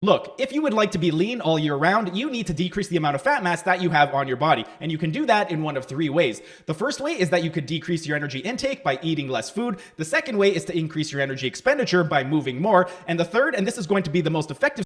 Look, if you would like to be lean all year round, you need to decrease the amount of fat mass that you have on your body. And you can do that in one of three ways. The first way is that you could decrease your energy intake by eating less food. The second way is to increase your energy expenditure by moving more. And the third, and this is going to be the most effective.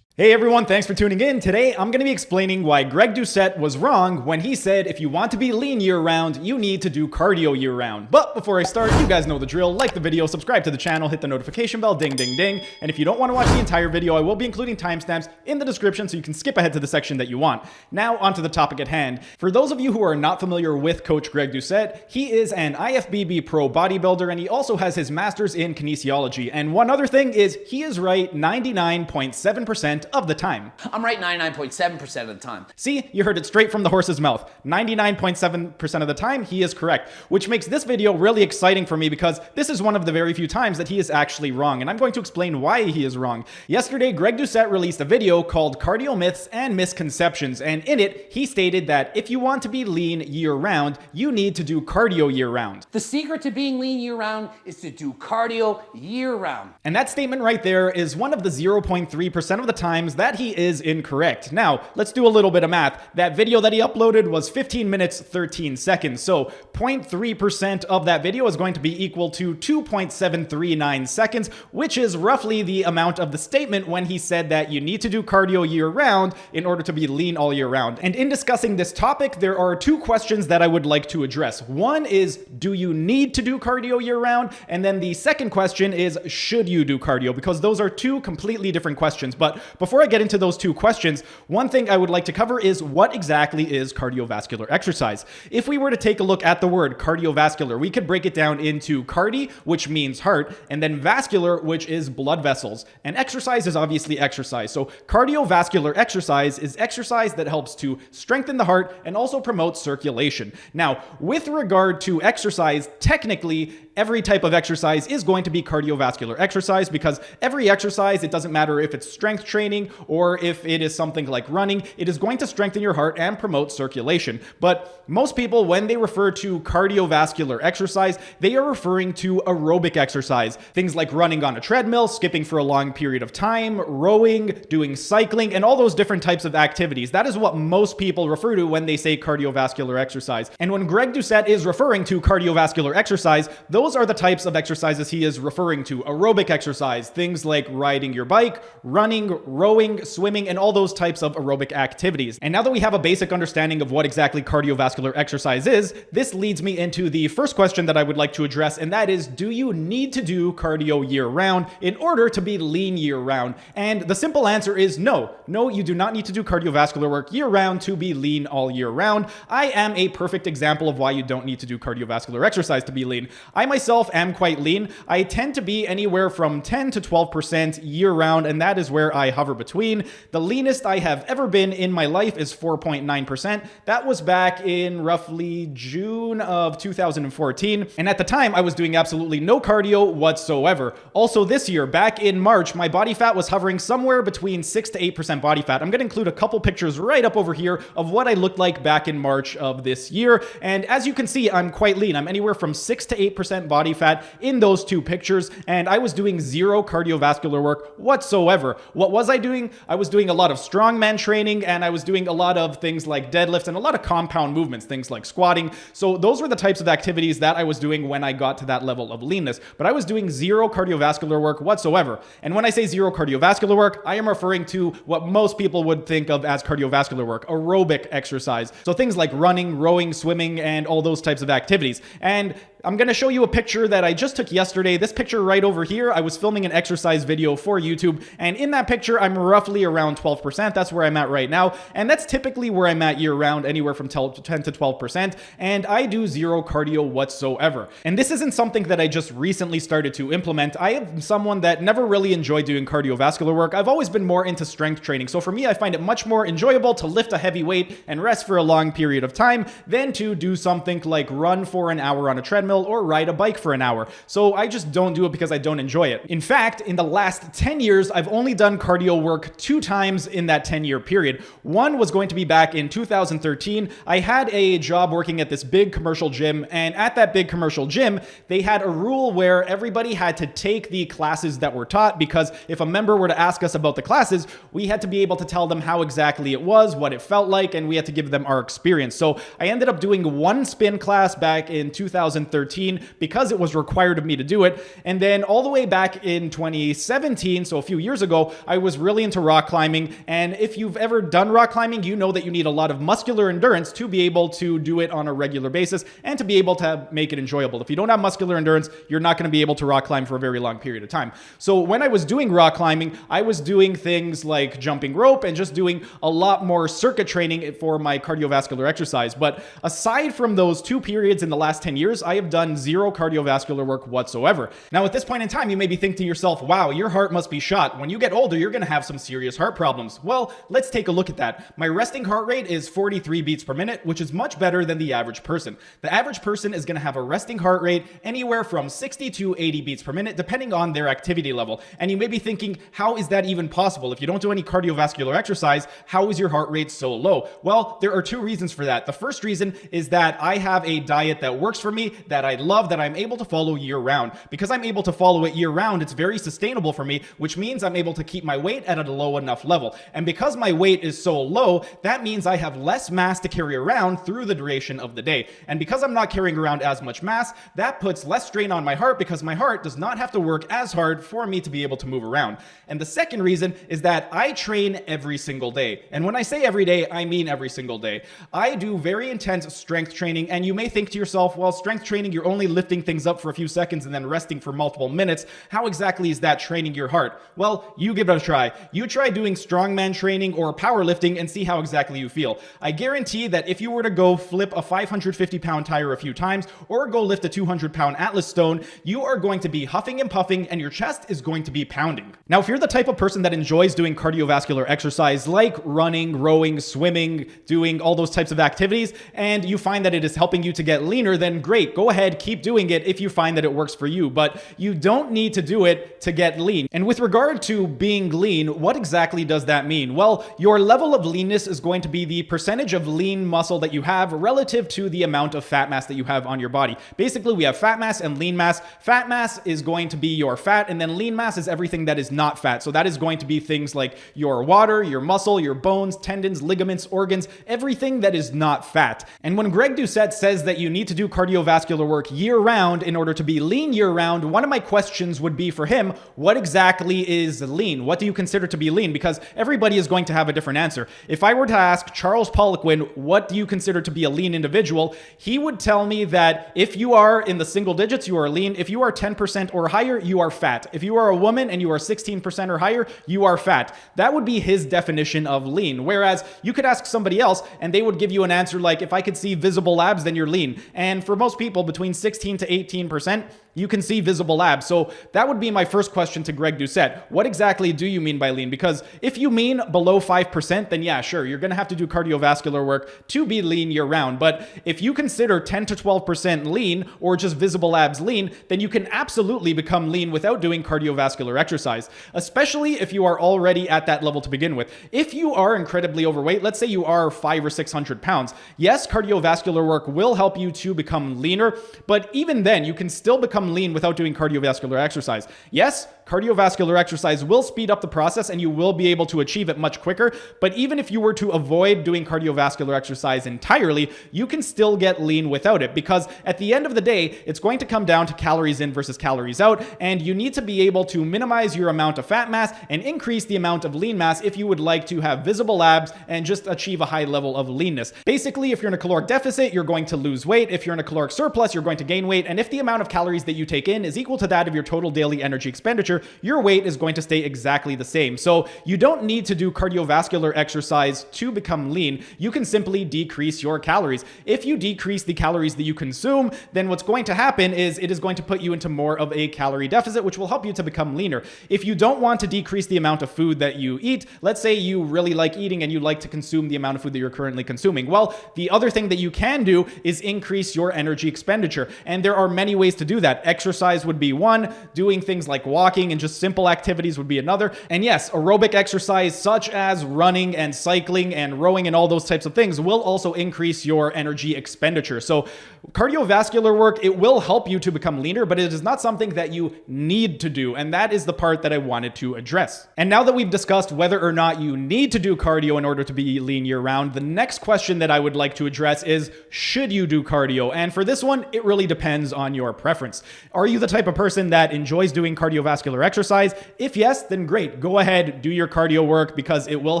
Hey everyone, thanks for tuning in. Today, I'm going to be explaining why Greg Doucette was wrong when he said if you want to be lean year-round, you need to do cardio year-round. But before I start, you guys know the drill. Like the video, subscribe to the channel, hit the notification bell, ding, ding, ding. And if you don't want to watch the entire video, I will be including timestamps in the description so you can skip ahead to the section that you want. Now, onto the topic at hand. For those of you who are not familiar with Coach Greg Doucette, he is an IFBB pro bodybuilder and he also has his master's in kinesiology. And one other thing is he is right 99.7% of the time. I'm right 99.7% of the time. See, you heard it straight from the horse's mouth. 99.7% of the time, he is correct, which makes this video really exciting for me because this is one of the very few times that he is actually wrong, and I'm going to explain why he is wrong. Yesterday, Greg Doucette released a video called Cardio Myths and Misconceptions, and in it, he stated that if you want to be lean year-round, you need to do cardio year-round. The secret to being lean year-round is to do cardio year-round. And that statement right there is one of the 0.3% of the times that he is incorrect. Now, let's do a little bit of math. That video that he uploaded was 15 minutes, 13 seconds. So 0.3% of that video is going to be equal to 2.739 seconds, which is roughly the amount of the statement when he said that you need to do cardio year round in order to be lean all year round. And in discussing this topic, there are two questions that I would like to address. One is, do you need to do cardio year round? And then the second question is, should you do cardio? Because those are two completely different questions. But before I get into those two questions, one thing I would like to cover is what exactly is cardiovascular exercise. If we were to take a look at the word cardiovascular, we could break it down into cardi, which means heart, and then vascular, which is blood vessels. And exercise is obviously exercise. So cardiovascular exercise is exercise that helps to strengthen the heart and also promote circulation. Now, with regard to exercise, technically, every type of exercise is going to be cardiovascular exercise because every exercise, it doesn't matter if it's strength training or if it is something like running, it is going to strengthen your heart and promote circulation. But most people, when they refer to cardiovascular exercise, they are referring to aerobic exercise. Things like running on a treadmill, skipping for a long period of time, rowing, doing cycling, and all those different types of activities. That is what most people refer to when they say cardiovascular exercise. And when Greg Doucette is referring to cardiovascular exercise, those are the types of exercises he is referring to. Aerobic exercise, things like riding your bike, running, rowing, swimming, and all those types of aerobic activities. And now that we have a basic understanding of what exactly cardiovascular exercise is, this leads me into the first question that I would like to address, and that is, do you need to do cardio year-round in order to be lean year-round? And the simple answer is no. No, you do not need to do cardiovascular work year-round to be lean all year-round. I am a perfect example of why you don't need to do cardiovascular exercise to be lean. I myself am quite lean. I tend to be anywhere from 10 to 12% year-round, and that is where I hover between. The leanest I have ever been in my life is 4.9%. That was back in roughly June of 2014. And at the time, I was doing absolutely no cardio whatsoever. Also this year, back in March, my body fat was hovering somewhere between 6 to 8% body fat. I'm going to include a couple pictures right up over here of what I looked like back in March of this year. And as you can see, I'm quite lean. I'm anywhere from 6 to 8% body fat in those two pictures. And I was doing zero cardiovascular work whatsoever. What was I doing? I was doing a lot of strongman training and I was doing a lot of things like deadlifts and a lot of compound movements, things like squatting. So those were the types of activities that I was doing when I got to that level of leanness. But I was doing zero cardiovascular work whatsoever. And when I say zero cardiovascular work, I am referring to what most people would think of as cardiovascular work, aerobic exercise. So things like running, rowing, swimming, and all those types of activities. And I'm going to show you a picture that I just took yesterday. This picture right over here, I was filming an exercise video for YouTube, and in that picture, I'm roughly around 12%. That's where I'm at right now, and that's typically where I'm at year-round, anywhere from 10 to 12%, and I do zero cardio whatsoever. And this isn't something that I just recently started to implement. I am someone that never really enjoyed doing cardiovascular work. I've always been more into strength training, so for me, I find it much more enjoyable to lift a heavy weight and rest for a long period of time than to do something like run for an hour on a treadmill or ride a bike for an hour. So I just don't do it because I don't enjoy it. In fact, in the last 10 years, I've only done cardio work 2 times in that 10-year period. One was going to be back in 2013. I had a job working at this big commercial gym, and at that big commercial gym, they had a rule where everybody had to take the classes that were taught, because if a member were to ask us about the classes, we had to be able to tell them how exactly it was, what it felt like, and we had to give them our experience. So I ended up doing one spin class back in 2013 because it was required of me to do it. And then all the way back in 2017, so a few years ago, I was really into rock climbing. And if you've ever done rock climbing, you know that you need a lot of muscular endurance to be able to do it on a regular basis and to be able to make it enjoyable. If you don't have muscular endurance, you're not going to be able to rock climb for a very long period of time. So when I was doing rock climbing, I was doing things like jumping rope and just doing a lot more circuit training for my cardiovascular exercise. But aside from those 2 periods in the last 10 years, I have done 0 cardiovascular work whatsoever. Now, at this point in time, you may be thinking to yourself, wow, your heart must be shot. When you get older, you're going to have some serious heart problems. Well, let's take a look at that. My resting heart rate is 43 beats per minute, which is much better than the average person. The average person is going to have a resting heart rate anywhere from 60 to 80 beats per minute, depending on their activity level. And you may be thinking, how is that even possible? If you don't do any cardiovascular exercise, how is your heart rate so low? Well, there are 2 reasons for that. The first reason is that I have a diet that works for me, that I love, that I'm able to follow year round. Because I'm able to follow it year round, it's very sustainable for me, which means I'm able to keep my weight at a low enough level. And because my weight is so low, that means I have less mass to carry around through the duration of the day. And because I'm not carrying around as much mass, that puts less strain on my heart, because my heart does not have to work as hard for me to be able to move around. And the second reason is that I train every single day. And when I say every day, I mean every single day. I do very intense strength training, and you may think to yourself, well, strength training, you're only lifting things up for a few seconds and then resting for multiple minutes. How exactly is that training your heart? Well, you give it a try. You try doing strongman training or powerlifting and see how exactly you feel. I guarantee that if you were to go flip a 550-pound tire a few times or go lift a 200-pound Atlas stone, you are going to be huffing and puffing and your chest is going to be pounding. Now, if you're the type of person that enjoys doing cardiovascular exercise like running, rowing, swimming, doing all those types of activities, and you find that it is helping you to get leaner, then great, go ahead, keep doing it if you find that it works for you. But you don't need to do it to get lean. And with regard to being lean, what exactly does that mean? Well, your level of leanness is going to be the percentage of lean muscle that you have relative to the amount of fat mass that you have on your body. Basically, we have fat mass and lean mass. Fat mass is going to be your fat, and then lean mass is everything that is not fat. So that is going to be things like your water, your muscle, your bones, tendons, ligaments, organs, everything that is not fat. And when Greg Doucette says that you need to do cardiovascular work year-round in order to be lean year-round, one of my questions would be for him, what exactly is lean? What do you consider to be lean? Because everybody is going to have a different answer. If I were to ask Charles Poliquin, what do you consider to be a lean individual? He would tell me that if you are in the single digits, you are lean. If you are 10% or higher, you are fat. If you are a woman and you are 16% or higher, you are fat. That would be his definition of lean. Whereas you could ask somebody else and they would give you an answer like, if I could see visible abs, then you're lean. And for most people, between 16 to 18%, you can see visible abs. So that would be my first question to Greg Doucette. What exactly do you mean by lean? Because if you mean below 5%, then yeah, sure, you're going to have to do cardiovascular work to be lean year round. But if you consider 10 to 12% lean or just visible abs lean, then you can absolutely become lean without doing cardiovascular exercise, especially if you are already at that level to begin with. If you are incredibly overweight, let's say you are 500 or 600 pounds, yes, cardiovascular work will help you to become leaner, but even then you can still become lean without doing cardiovascular exercise. Yes, cardiovascular exercise will speed up the process and you will be able to achieve it much quicker. But even if you were to avoid doing cardiovascular exercise entirely, you can still get lean without it, because at the end of the day, it's going to come down to calories in versus calories out. And you need to be able to minimize your amount of fat mass and increase the amount of lean mass if you would like to have visible abs and just achieve a high level of leanness. Basically, if you're in a caloric deficit, you're going to lose weight. If you're in a caloric surplus, you're going to gain weight. And if the amount of calories that you take in is equal to that of your total daily energy expenditure, your weight is going to stay exactly the same. So you don't need to do cardiovascular exercise to become lean. You can simply decrease your calories. If you decrease the calories that you consume, then what's going to happen is it is going to put you into more of a calorie deficit, which will help you to become leaner. If you don't want to decrease the amount of food that you eat, let's say you really like eating and you like to consume the amount of food that you're currently consuming. Well, the other thing that you can do is increase your energy expenditure. And there are many ways to do that. that. Exercise would be one, doing things like walking and just simple activities would be another. And yes, aerobic exercise such as running and cycling and rowing and all those types of things will also increase your energy expenditure. So cardiovascular work, it will help you to become leaner, but it is not something that you need to do. And that is the part that I wanted to address. And now that we've discussed whether or not you need to do cardio in order to be lean year round, the next question that I would like to address is, should you do cardio? And for this one, it really depends on your preference. Are you the type of person that enjoys doing cardiovascular exercise? If yes, then great. Go ahead, do your cardio work because it will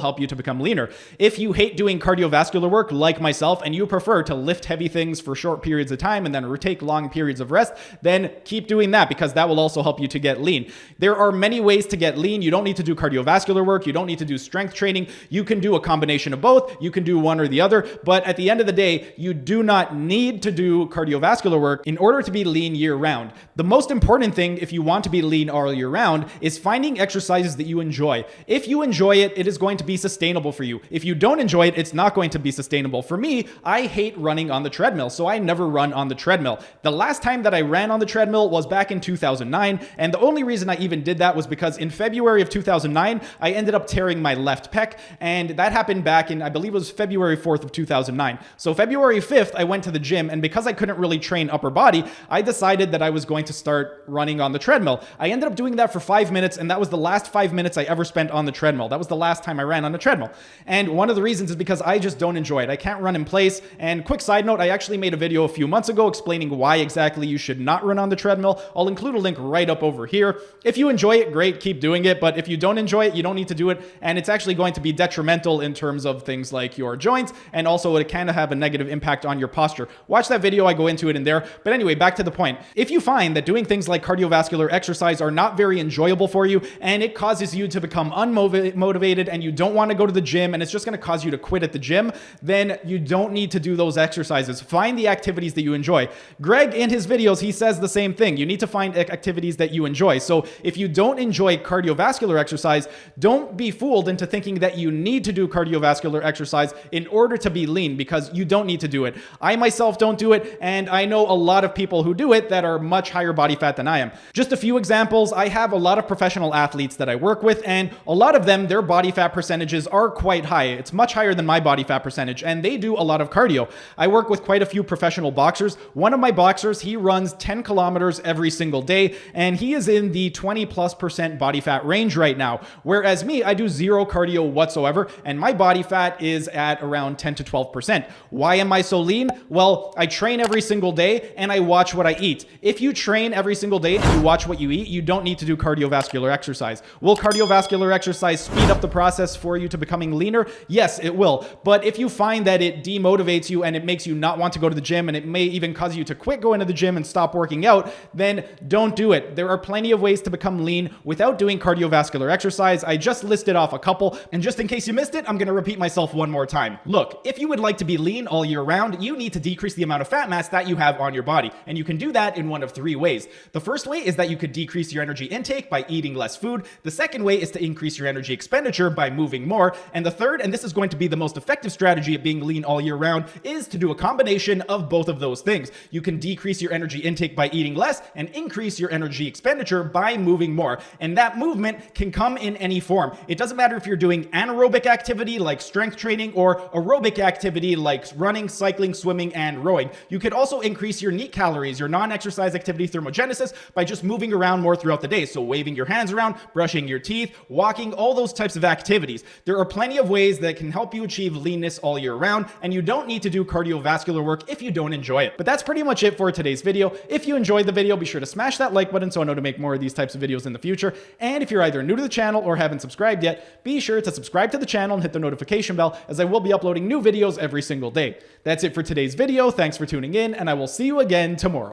help you to become leaner. If you hate doing cardiovascular work like myself and you prefer to lift heavy things for short periods of time and then take long periods of rest, then keep doing that because that will also help you to get lean. There are many ways to get lean. You don't need to do cardiovascular work. You don't need to do strength training. You can do a combination of both. You can do one or the other. But at the end of the day, you do not need to do cardiovascular work in order to be lean year round. The most important thing if you want to be lean all year round is finding exercises that you enjoy. If you enjoy it, it is going to be sustainable for you. If you don't enjoy it, it's not going to be sustainable. For me, I hate running on the treadmill, so I never run on the treadmill. The last time that I ran on the treadmill was back in 2009, and the only reason I even did that was because in February of 2009, I ended up tearing my left pec, and that happened back in, I believe it was February 4th of 2009. So February 5th, I went to the gym, and because I couldn't really train upper body, I decided that I was going to start running on the treadmill. I ended up doing that for 5 minutes, and that was the last 5 minutes I ever spent on the treadmill. That was the last time I ran on a treadmill. And one of the reasons is because I just don't enjoy it. I can't run in place. And quick side note, I actually made a video a few months ago explaining why exactly you should not run on the treadmill. I'll include a link right up over here. If you enjoy it, great, keep doing it. But if you don't enjoy it, you don't need to do it. And it's actually going to be detrimental in terms of things like your joints. And also it can have a negative impact on your posture. Watch that video, I go into it in there. But anyway, back to the point. If you find that doing things like cardiovascular exercise are not very enjoyable for you, and it causes you to become unmotivated and you don't want to go to the gym and it's just going to cause you to quit at the gym, then you don't need to do those exercises. Find the activities that you enjoy. Greg, in his videos, he says the same thing. You need to find activities that you enjoy. So if you don't enjoy cardiovascular exercise, don't be fooled into thinking that you need to do cardiovascular exercise in order to be lean, because you don't need to do it. I myself don't do it, and I know a lot of people who do it that are much higher body fat than I am. Just a few examples. I have a lot of professional athletes that I work with, and a lot of them, their body fat percentages are quite high. It's much higher than my body fat percentage, and they do a lot of cardio. I work with quite a few professional boxers. One of my boxers, he runs 10 kilometers every single day, and he is in the 20+% body fat range right now. Whereas me, I do zero cardio whatsoever, and my body fat is at around 10 to 12%. Why am I so lean? Well, I train every single day, and I watch what I eat. If you train every single day and you watch what you eat, you don't need to do cardiovascular exercise. Will cardiovascular exercise speed up the process for you to becoming leaner? Yes, it will. But if you find that it demotivates you and it makes you not want to go to the gym, and it may even cause you to quit going to the gym and stop working out, then don't do it. There are plenty of ways to become lean without doing cardiovascular exercise. I just listed off a couple, and just in case you missed it, I'm going to repeat myself one more time. Look, if you would like to be lean all year round, you need to decrease the amount of fat mass that you have on your body, and you can do that in one of three ways. The first way is that you could decrease your energy intake by eating less food. The second way is to increase your energy expenditure by moving more. And the third, and this is going to be the most effective strategy of being lean all year round, is to do a combination of both of those things. You can decrease your energy intake by eating less and increase your energy expenditure by moving more. And that movement can come in any form. It doesn't matter if you're doing anaerobic activity like strength training or aerobic activity like running, cycling, swimming, and rowing. You could also increase your NEAT calories, your non-exercise activity thermogenesis, by just moving around more throughout the day. So waving your hands around, brushing your teeth, walking, all those types of activities. There are plenty of ways that can help you achieve leanness all year round, and you don't need to do cardiovascular work if you don't enjoy it. But that's pretty much it for today's video. If you enjoyed the video, be sure to smash that like button so I know to make more of these types of videos in the future. And if you're either new to the channel or haven't subscribed yet, be sure to subscribe to the channel and hit the notification bell, as I will be uploading new videos every single day. That's it for today's video. Thanks for tuning in, and I will see you again tomorrow.